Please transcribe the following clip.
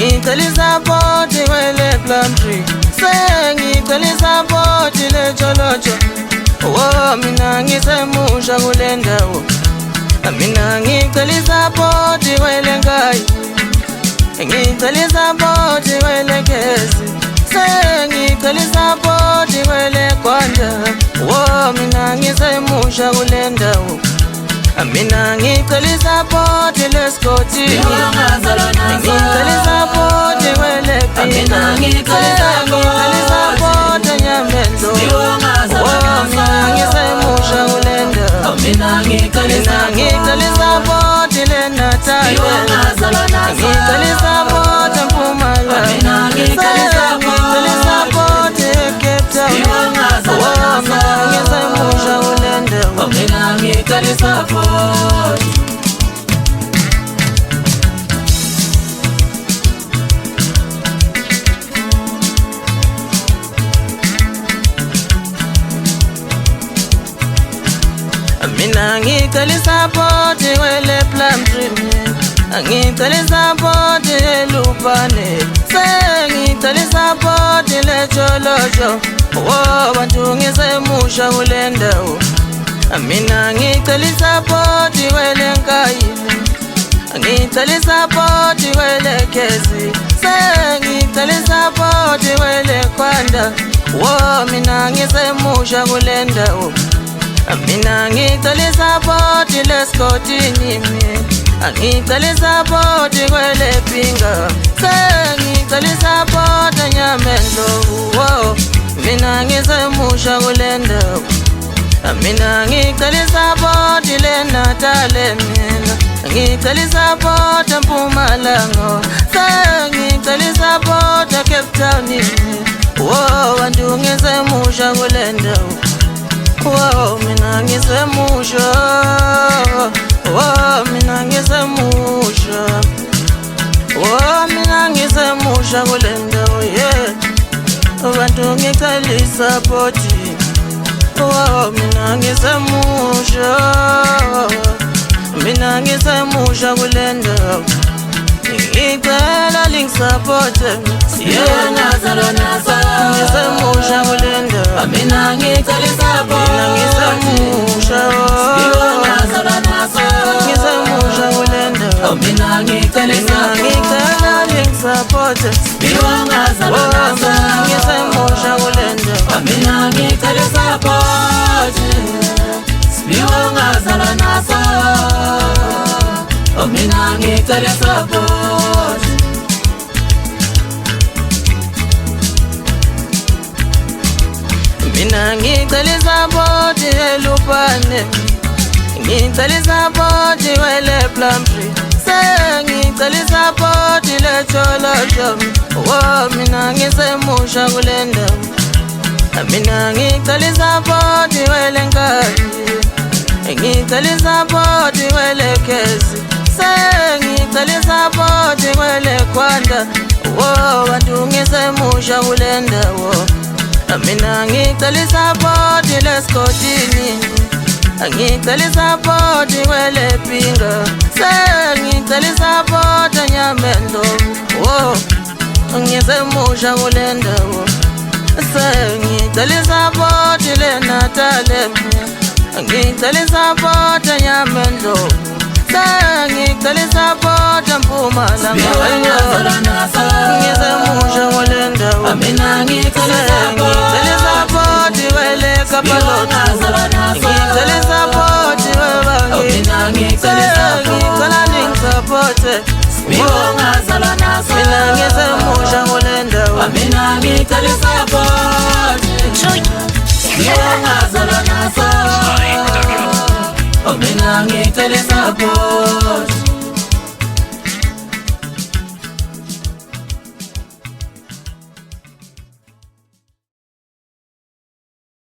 ngicela support wele Plumtree ngicela support le Jolojo mina ngisemusha kule ndawo mina ngicela support wele Nkayi ngicela support wele Kesi ngicela support wele Gwanda mina ngisemusha kule ndawo mina ngicela support le Scotty ngicela support wele Pina ngicela support Nyamendo mina ngisemusha kule ndawo mina ngicela support le Natalia ngicela support Mpumalanga ngicela support Cape Town mina ngisemusha kule ndawo mina ngicela support mina ngicela support wele Plumtree ngicela support Lupane ngicela support le Jolojo bantu ngisemusha kule ndawo mina ngicela support wele Nkayi ngicela support wele Kesi ngicela support wele Gwanda mina ngisemusha kule ndawo mina ngicela support le Scotty ngicela support wele Pinga ngicela support Nyamendo mina ngisemusha kule ndawo mina ngicela support le Natale mina ngicela support Mpumalanga ngicela support Cape Town bantu ngisemusha kule ndawo mina ngisemusha mina ngisemusha mina ngisemusha kule ndawo abantu ngicela support mina ngisemusha kule ndawo ngicela support ngisemusha kule ndawo mina ngicela support ngisemusha kule ndawo mina ngicela support ngisemusha kule ndawo mina ngicela support ngazalwa naso mina ngicela support mina ngicela support Lupane ngicela support wele Plumtree ngicela support le Jolojo mina ngisemusha kule ndawo mina ngicela support wele Nkayi ngicela support wele Kesi ngicela support wele Gwanda bantu ngisemusha kule ndawo mina ngicela support le Scotty ngicela support wele Pinga ngicela support Nyamendo ngisemusha kule ndawo ngicela support le Natale ngicela support Nyamendo ngicela support Mpumalanga ngisemusha kule ndawo mina ngicela support wele Kapalona ngicela support webangi mina ngicela support ngazalwa naso mina ngisemusha kule ndawo mina ngicela support ngazalwa naso mina ngicela support